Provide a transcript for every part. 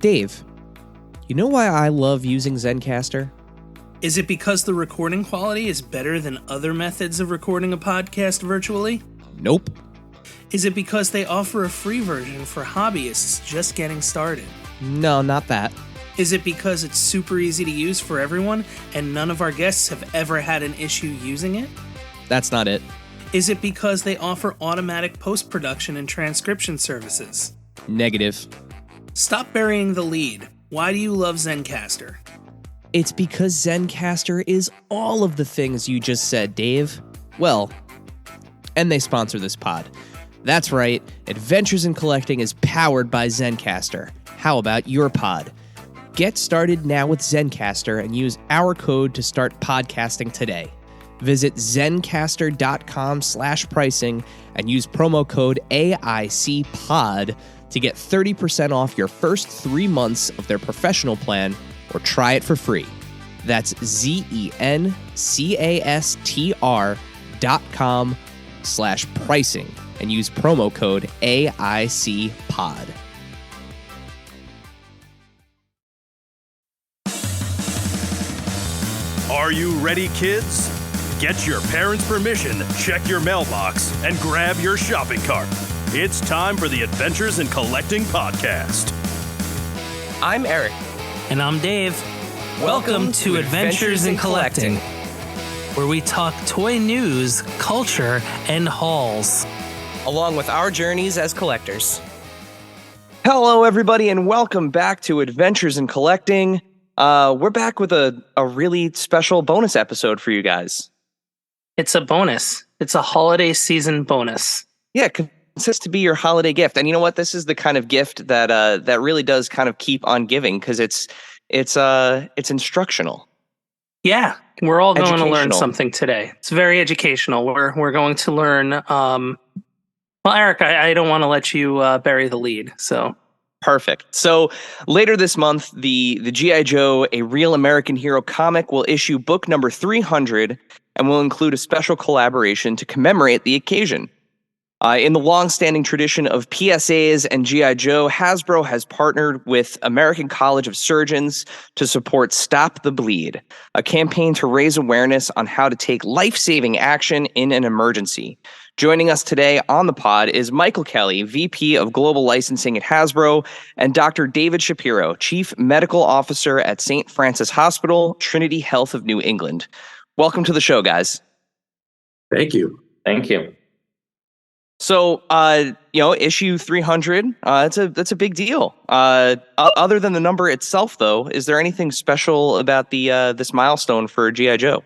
Dave, you know why I love using Zencastr? Is it because the recording quality is better than other methods of recording a podcast virtually? Nope. Is it because they offer a free version for hobbyists just getting started? No, not that. Is it because it's super easy to use for everyone and none of our guests have ever had an issue using it? That's not it. Is it because they offer automatic post-production and transcription services? Negative. Stop burying the lead. Why do you love Zencastr? It's because Zencastr is all of the things you just said, Dave. Well, and they sponsor this pod. That's right, Adventures in Collecting is powered by Zencastr. How about your pod? Get started now with Zencastr and use our code to start podcasting today. Visit zencastr.com/pricing and use promo code AICPOD to get 30% off your first 3 months of their professional plan or try it for free. That's zencastr.com/pricing and use promo code AICPOD. Are you ready, kids? Get your parents' permission, check your mailbox, and grab your shopping cart. It's time for the Adventures in Collecting podcast. I'm Eric. And I'm Dave. Welcome to Adventures in Collecting, where we talk toy news, culture, and hauls, Along with our journeys as collectors. Hello, everybody, and welcome back to Adventures in Collecting. We're back with a really special bonus episode for you guys. It's a bonus. It's a holiday season bonus. Yeah, it consists to be your holiday gift. And you know what? This is the kind of gift that that really does kind of keep on giving because it's instructional. Yeah, we're all going to learn something today. It's very educational. We're going to learn. Well, Eric, I don't want to let you bury the lead. So perfect. So later this month, the G.I. Joe, A Real American Hero comic will issue book number 300 and will include a special collaboration to commemorate the occasion. In the long-standing tradition of PSAs and G.I. Joe, Hasbro has partnered with American College of Surgeons to support Stop the Bleed, a campaign to raise awareness on how to take life-saving action in an emergency. Joining us today on the pod is Michael Kelly, VP of Global Licensing at Hasbro, and Dr. David Shapiro, Chief Medical Officer at St. Francis Hospital, Trinity Health of New England. Welcome to the show, guys. Thank you. Thank you. So, issue 300, that's a big deal. Other than the number itself, though, is there anything special about this milestone for G.I. Joe?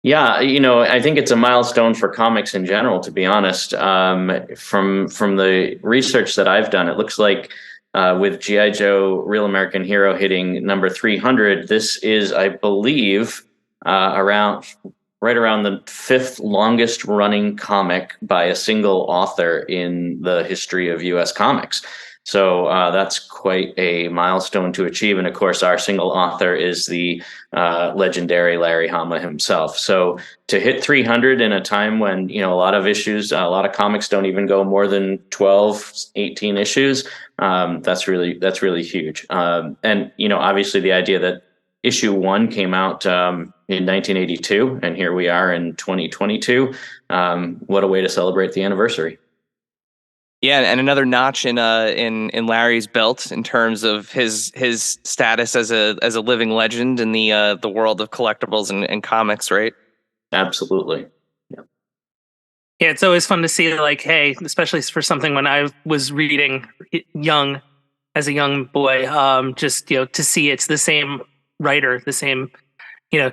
Yeah, I think it's a milestone for comics in general, to be honest. From the research that I've done, it looks like with G.I. Joe Real American Hero hitting number 300, this is, I believe, right around the 5th longest running comic by a single author in the history of U.S. comics. So that's quite a milestone to achieve. And of course, our single author is the legendary Larry Hama himself. So to hit 300 in a time when, a lot of comics don't even go more than 12, 18 issues, that's really huge. And, obviously the idea that issue 1 came out in 1982, and here we are in 2022. What a way to celebrate the anniversary. Yeah, and another notch in Larry's belt in terms of his status as a living legend in the world of collectibles and comics, right? Absolutely. Yeah, it's always fun to see, like, hey, especially for something when I was reading as a young boy, just to see it's the same writer, the same,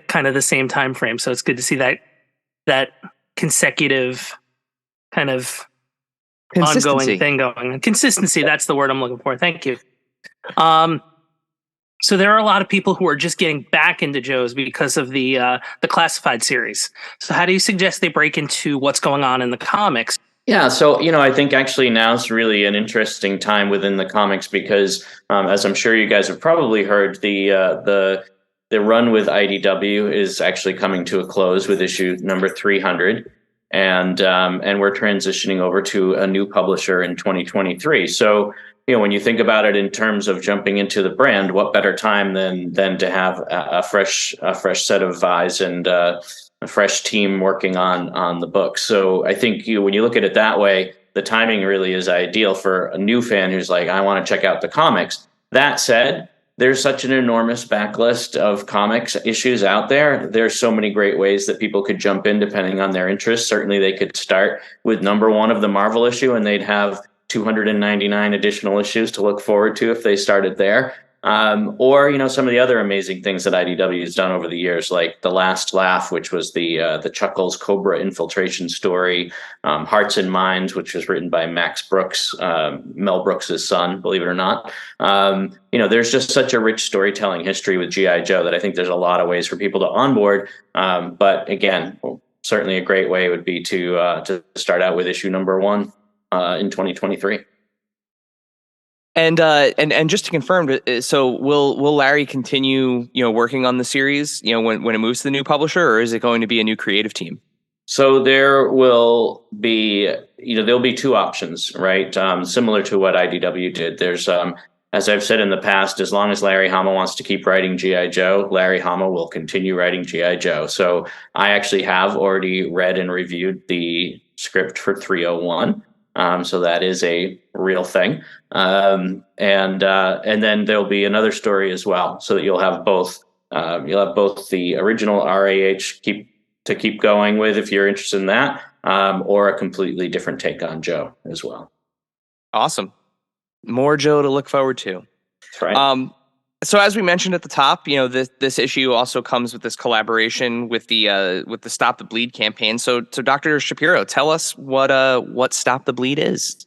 kind of the same time frame. So it's good to see that consecutive kind of ongoing thing going. Consistency, that's the word I'm looking for. Thank you. So there are a lot of people who are just getting back into Joe's because of the Classified series. So how do you suggest they break into what's going on in the comics? Yeah, so, I think actually now is really an interesting time within the comics because, as I'm sure you guys have probably heard, the run with IDW is actually coming to a close with issue number 300. And we're transitioning over to a new publisher in 2023. So, when you think about it in terms of jumping into the brand, what better time than to have a fresh set of eyes and a fresh team working on the book. So I think when you look at it that way, the timing really is ideal for a new fan who's like, I want to check out the comics. That said, there's such an enormous backlist of comics issues out there. There's so many great ways that people could jump in depending on their interests. Certainly they could start with number 1 of the Marvel issue and they'd have 299 additional issues to look forward to if they started there. Or some of the other amazing things that IDW has done over the years, like The Last Laugh, which was the Chuckles Cobra infiltration story, Hearts and Minds, which was written by Max Brooks, Mel Brooks' son, believe it or not. There's just such a rich storytelling history with G.I. Joe that I think there's a lot of ways for people to onboard. But again, certainly a great way would be to start out with issue number 1 in 2023. And just to confirm, so will Larry continue, working on the series, when it moves to the new publisher, or is it going to be a new creative team? So there will be, there'll be 2 options, right? Similar to what IDW did. There's, as I've said in the past, as long as Larry Hama wants to keep writing G.I. Joe, Larry Hama will continue writing G.I. Joe. So I actually have already read and reviewed the script for 301. So that is a real thing. And then there'll be another story as well, so that you'll have both the original RAH keep going with if you're interested in that, or a completely different take on Joe as well. Awesome. More Joe to look forward to. That's right. So as we mentioned at the top, this issue also comes with this collaboration with the Stop the Bleed campaign. So Dr. Shapiro, tell us what Stop the Bleed is.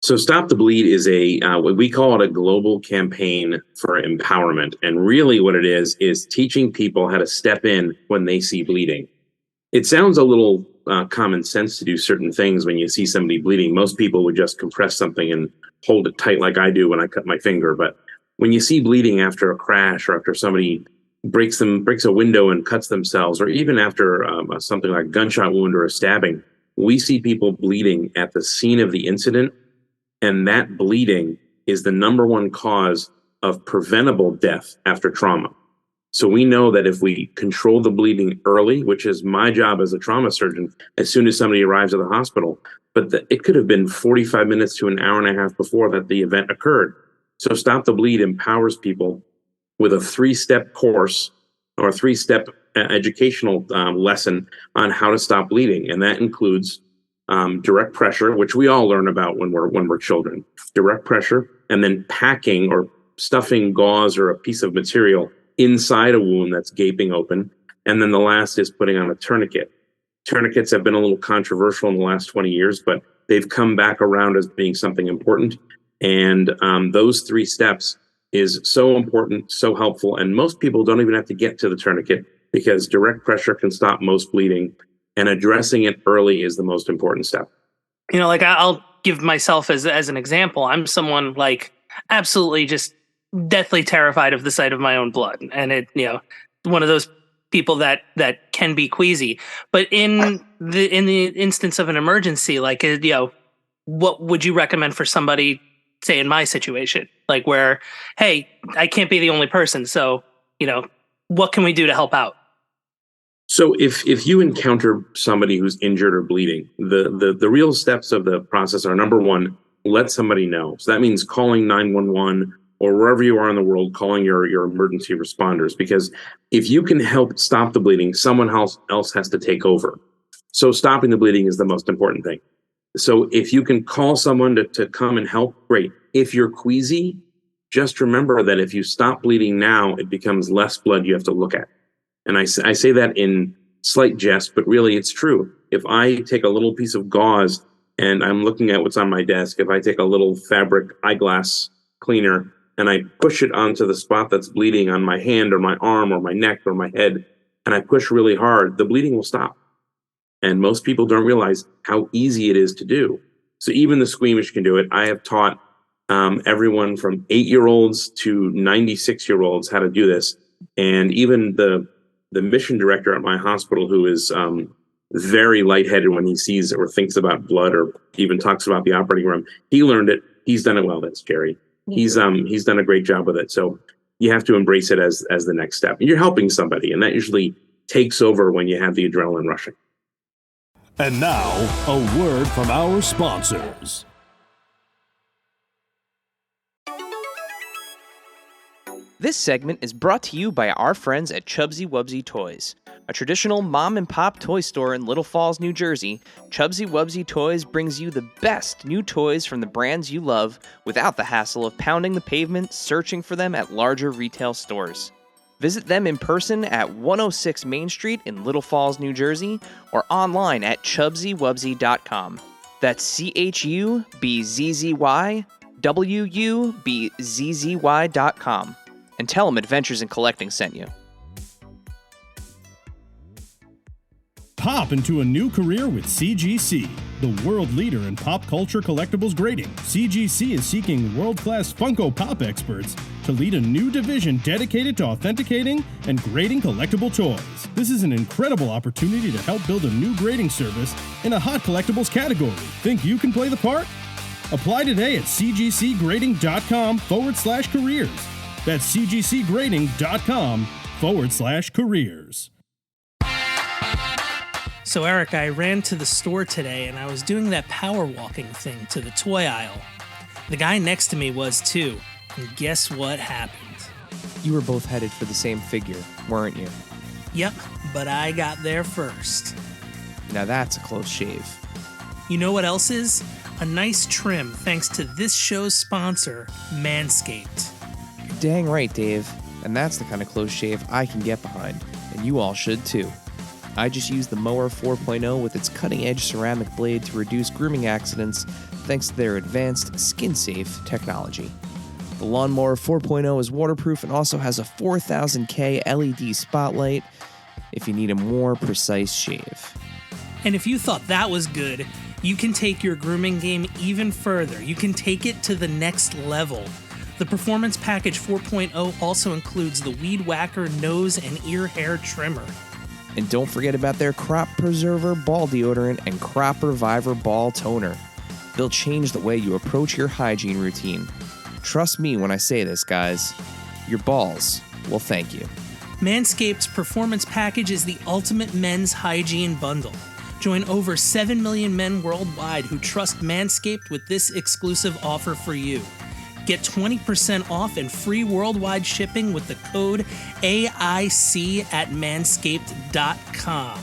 So Stop the Bleed is what we call it a global campaign for empowerment. And really what it is teaching people how to step in when they see bleeding. It sounds a little common sense to do certain things when you see somebody bleeding. Most people would just compress something and hold it tight like I do when I cut my finger. But when you see bleeding after a crash or after somebody breaks a window and cuts themselves, or even after something like a gunshot wound or a stabbing, we see people bleeding at the scene of the incident. And that bleeding is the number 1 cause of preventable death after trauma. So we know that if we control the bleeding early, which is my job as a trauma surgeon, as soon as somebody arrives at the hospital, but it could have been 45 minutes to an hour and a half before that the event occurred. So Stop the Bleed empowers people with a 3-step course or a 3-step educational lesson on how to stop bleeding. And that includes direct pressure, which we all learn about when we're children, direct pressure, and then packing or stuffing gauze or a piece of material inside a wound that's gaping open. And then the last is putting on a tourniquet. Tourniquets have been a little controversial in the last 20 years, but they've come back around as being something important. And those 3 steps is so important, so helpful. And most people don't even have to get to the tourniquet because direct pressure can stop most bleeding. And addressing it early is the most important step. I'll give myself as an example. I'm someone absolutely just deathly terrified of the sight of my own blood. And one of those people that can be queasy. But in the instance of an emergency, what would you recommend for somebody, say in my situation, where, hey, I can't be the only person. So, what can we do to help out? So if you encounter somebody who's injured or bleeding, the real steps of the process are, number 1, let somebody know. So that means calling 911 or wherever you are in the world, calling your emergency responders, because if you can help stop the bleeding, someone else has to take over. So stopping the bleeding is the most important thing. So if you can call someone to come and help, great. If you're queasy, just remember that if you stop bleeding now, it becomes less blood you have to look at. And I say that in slight jest, but really it's true. If I take a little piece of gauze and I'm looking at what's on my desk, if I take a little fabric eyeglass cleaner and I push it onto the spot that's bleeding on my hand or my arm or my neck or my head, and I push really hard, the bleeding will stop. And most people don't realize how easy it is to do. So even the squeamish can do it. I have taught everyone from 8-year-olds to 96-year-olds how to do this. And even the mission director at my hospital, who is very lightheaded when he sees or thinks about blood or even talks about the operating room, he learned it he's done it well. That's Jerry. He's done a great job with it. So you have to embrace it as the next step. And you're helping somebody, and that usually takes over when you have the adrenaline rushing. And now, a word from our sponsors. This segment is brought to you by our friends at Chubsy Wubsy Toys. A traditional mom-and-pop toy store in Little Falls, New Jersey, Chubsy Wubsy Toys brings you the best new toys from the brands you love without the hassle of pounding the pavement searching for them at larger retail stores. Visit them in person at 106 Main Street in Little Falls, New Jersey, or online at chubsywubsy.com. That's CHUBZYWUBZZY.com. And tell them Adventures in Collecting sent you. Hop into a new career with CGC, the world leader in pop culture collectibles grading. CGC is seeking world-class Funko Pop experts to lead a new division dedicated to authenticating and grading collectible toys. This is an incredible opportunity to help build a new grading service in a hot collectibles category. Think you can play the part? Apply today at cgcgrading.com/careers. That's cgcgrading.com/careers. So, Eric, I ran to the store today and I was doing that power walking thing to the toy aisle. The guy next to me was too. And guess what happened? You were both headed for the same figure, weren't you? Yep, but I got there first. Now that's a close shave. You know what else is? A nice trim thanks to this show's sponsor, Manscaped. You're dang right, Dave. And that's the kind of close shave I can get behind. And you all should too. I just used the Mower 4.0 with its cutting-edge ceramic blade to reduce grooming accidents thanks to their advanced skin-safe technology. The Lawnmower 4.0 is waterproof and also has a 4000K LED spotlight if you need a more precise shave. And if you thought that was good, you can take your grooming game even further. You can take it to the next level. The Performance Package 4.0 also includes the Weed Whacker nose and ear hair trimmer. And don't forget about their Crop Preserver Ball Deodorant and Crop Reviver Ball Toner. They'll change the way you approach your hygiene routine. Trust me when I say this, guys. Your balls will thank you. Manscaped's Performance Package is the ultimate men's hygiene bundle. Join over 7 million men worldwide who trust Manscaped with this exclusive offer for you. Get 20% off and free worldwide shipping with the code AIC at manscaped.com.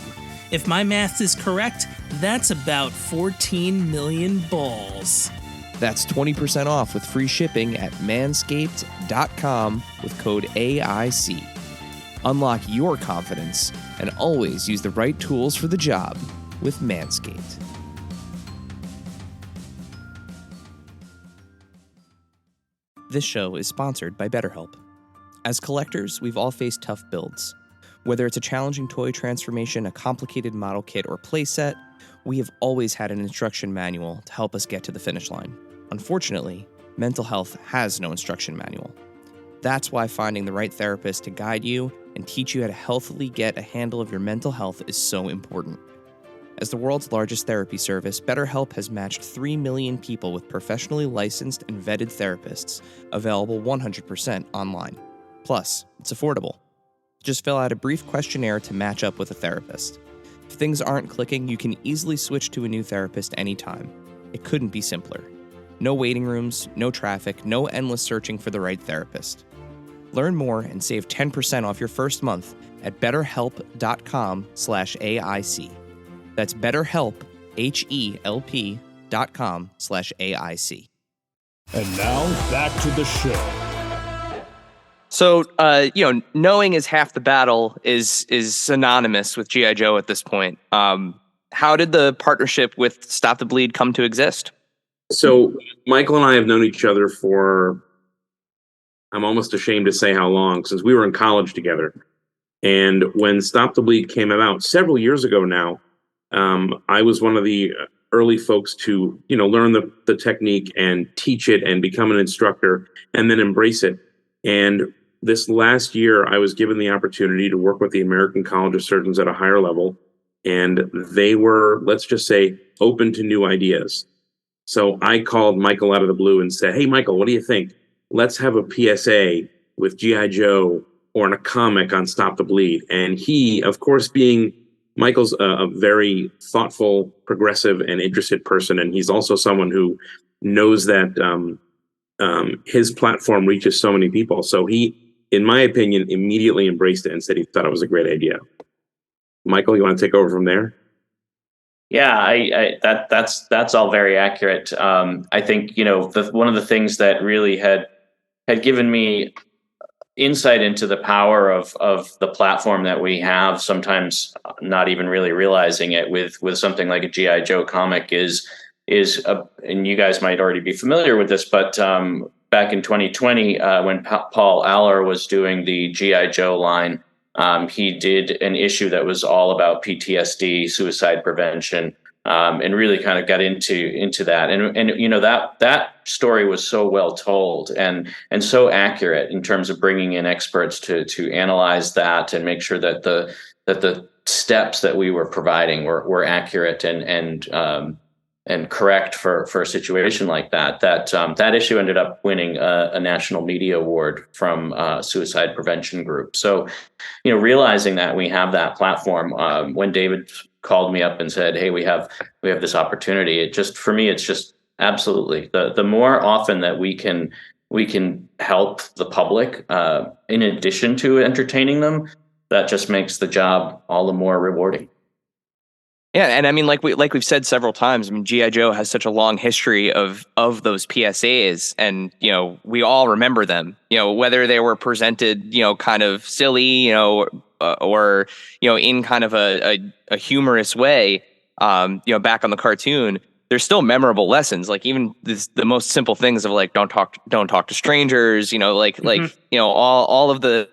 If my math is correct, that's about 14 million balls. That's 20% off with free shipping at manscaped.com with code AIC. Unlock your confidence and always use the right tools for the job with Manscaped. This show is sponsored by BetterHelp. As collectors, we've all faced tough builds. Whether it's a challenging toy transformation, a complicated model kit, or playset, we have always had an instruction manual to help us get to the finish line. Unfortunately, mental health has no instruction manual. That's why finding the right therapist to guide you and teach you how to healthily get a handle of your mental health is so important. As the world's largest therapy service, BetterHelp has matched 3 million people with professionally licensed and vetted therapists, available 100% online. Plus, it's affordable. Just fill out a brief questionnaire to match up with a therapist. If things aren't clicking, you can easily switch to a new therapist anytime. It couldn't be simpler. No waiting rooms, no traffic, no endless searching for the right therapist. Learn more and save 10% off your first month at betterhelp.com/AIC. That's BetterHelp, HELP.com/AIC. And now, back to the show. So, knowing is half the battle is synonymous with G.I. Joe at this point. How did the partnership with Stop the Bleed come to exist? So Michael and I have known each other for, I'm almost ashamed to say how long, since we were in college together. And when Stop the Bleed came about several years ago now, I was one of the early folks to, learn the technique and teach it and become an instructor and then embrace it. And this last year, I was given the opportunity to work with the American College of Surgeons at a higher level. And they were, let's just say, open to new ideas. So I called Michael out of the blue and said, "Hey, Michael, what do you think? Let's have a PSA with G.I. Joe or in a comic on Stop the Bleed." And he, of course, being Michael's a very thoughtful, progressive, and interested person, and he's also someone who knows that his platform reaches so many people. So he, in my opinion, immediately embraced it and said he thought it was a great idea. Michael, you want to take over from there? Yeah, that's all very accurate. I think one of the things that really had given me insight into the power of the platform that we have, sometimes not even really realizing it, with something like a G.I. Joe comic is and you guys might already be familiar with this, but back in 2020, when Paul Aller was doing the G.I. Joe line, he did an issue that was all about PTSD, suicide prevention, and really kind of got into that. And that story was so well told and so accurate in terms of bringing in experts to analyze that and make sure that the steps that we were providing were accurate and correct for a situation like that. That issue ended up winning a national media award from Suicide Prevention Group. So, realizing that we have that platform, when David called me up and said, "Hey, we have this opportunity," it just, for me, it's just absolutely the more often that we can help the public, in addition to entertaining them, that just makes the job all the more rewarding. Yeah, and I mean, like we've said several times, I mean, G.I. Joe has such a long history of those PSAs, and we all remember them. Whether they were presented, kind of silly, or in kind of a humorous way, back on the cartoon, there's still memorable lessons. Like even the most simple things of like don't talk to strangers. All of the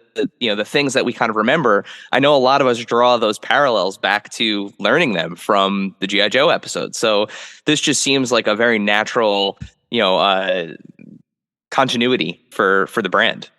things that we kind of remember. I know a lot of us draw those parallels back to learning them from the G.I. Joe episode. So this just seems like a very natural, continuity for the brand.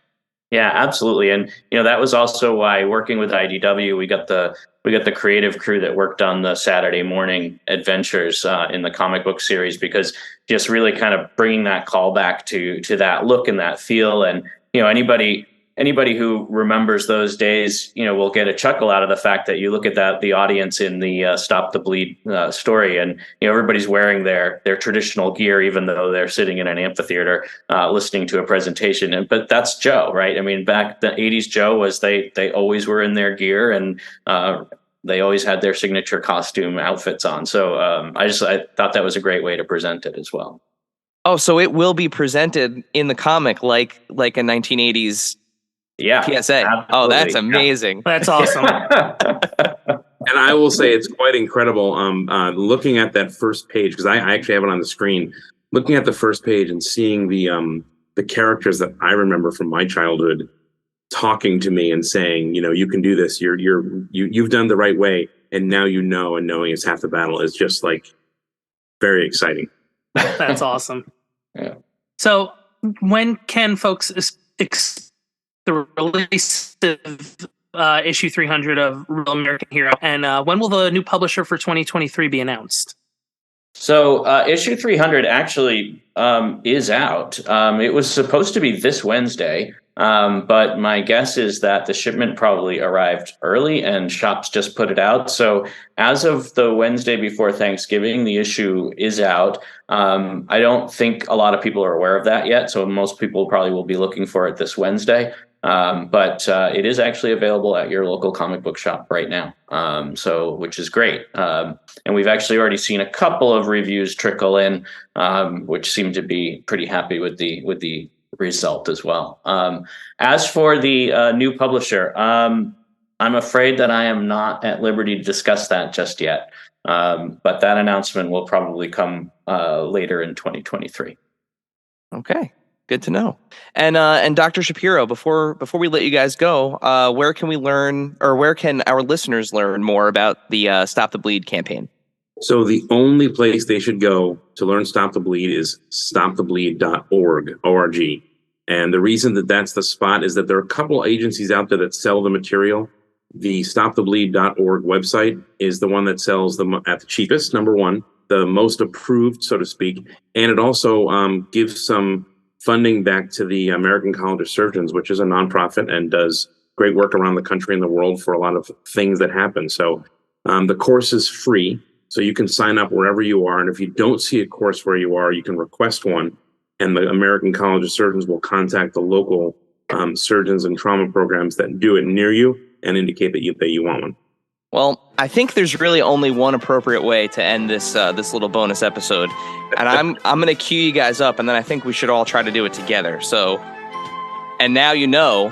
Yeah, absolutely. And that was also why, working with IDW, we got the creative crew that worked on the Saturday morning adventures in the comic book series, because just really kind of bringing that call back to that look and that feel. And anybody who remembers those days, will get a chuckle out of the fact that you look at the audience in the Stop the Bleed story, and everybody's wearing their traditional gear, even though they're sitting in an amphitheater listening to a presentation. But that's Joe, right? I mean, back the 80s, Joe was they always were in their gear, and they always had their signature costume outfits on. So I thought that was a great way to present it as well. Oh, so it will be presented in the comic like a 1980s. Yeah, PSA. Absolutely. Oh, that's amazing. Yeah. That's awesome. And I will say it's quite incredible. Looking at that first page, because I actually have it on the screen. Looking at the first page and seeing the characters that I remember from my childhood talking to me and saying, you can do this. You've done the right way, and now and knowing is half the battle is just like very exciting. That's awesome. Yeah. So when can folks expect the release of issue 300 of Real American Hero, and when will the new publisher for 2023 be announced? So issue 300 actually is out. It was supposed to be this Wednesday, but my guess is that the shipment probably arrived early and shops just put it out. So as of the Wednesday before Thanksgiving, the issue is out. I don't think a lot of people are aware of that yet, so most people probably will be looking for it this Wednesday. But it is actually available at your local comic book shop right now, which is great. And we've actually already seen a couple of reviews trickle in, which seem to be pretty happy with the result as well. As for the new publisher, I'm afraid that I am not at liberty to discuss that just yet. But that announcement will probably come later in 2023. Okay. Good to know. And Dr. Shapiro, before we let you guys go, where can we learn, or where can our listeners learn more about the Stop the Bleed campaign? So the only place they should go to learn Stop the Bleed is stopthebleed.org, O-R-G. And the reason that that's the spot is that there are a couple agencies out there that sell the material. The stopthebleed.org website is the one that sells them at the cheapest, number one. the most approved, so to speak. And it also gives some funding back to the American College of Surgeons, which is a nonprofit and does great work around the country and the world for a lot of things that happen. So the course is free, so you can sign up wherever you are. And if you don't see a course where you are, you can request one. And the American College of Surgeons will contact the local surgeons and trauma programs that do it near you and indicate that you want one. Well, I think there's really only one appropriate way to end this this little bonus episode, and I'm going to cue you guys up, and then I think we should all try to do it together. So, and now you know,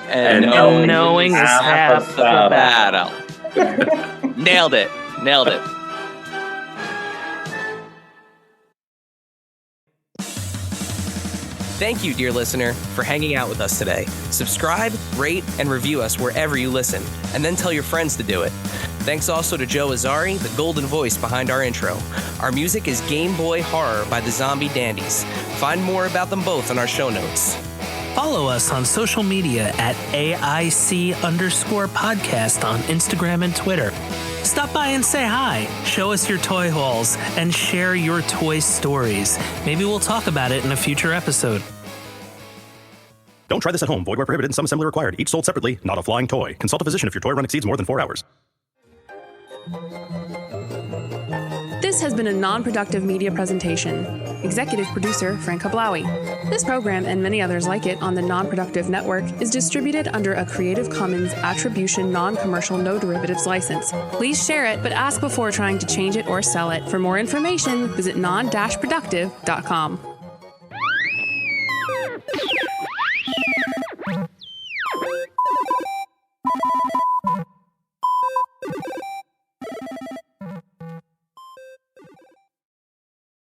and knowing is half the battle. Nailed it. Thank you, dear listener, for hanging out with us today. Subscribe, rate, and review us wherever you listen, and then tell your friends to do it. Thanks also to Joe Azzari, the golden voice behind our intro. Our music is Game Boy Horror by the Zombie Dandies. Find more about them both in our show notes. Follow us on social media at AIC_podcast on Instagram and Twitter. Stop by and say hi, show us your toy hauls, and share your toy stories. Maybe we'll talk about it in a future episode. Don't try this at home. Void where prohibited and some assembly required. Each sold separately, not a flying toy. Consult a physician if your toy run exceeds more than 4 hours. This has been a non-productive media presentation. Executive producer, Frank Hablawi. This program and many others like it on the Non-Productive Network is distributed under a Creative Commons Attribution Non-Commercial No Derivatives license. Please share it, but ask before trying to change it or sell it. For more information, visit non-productive.com.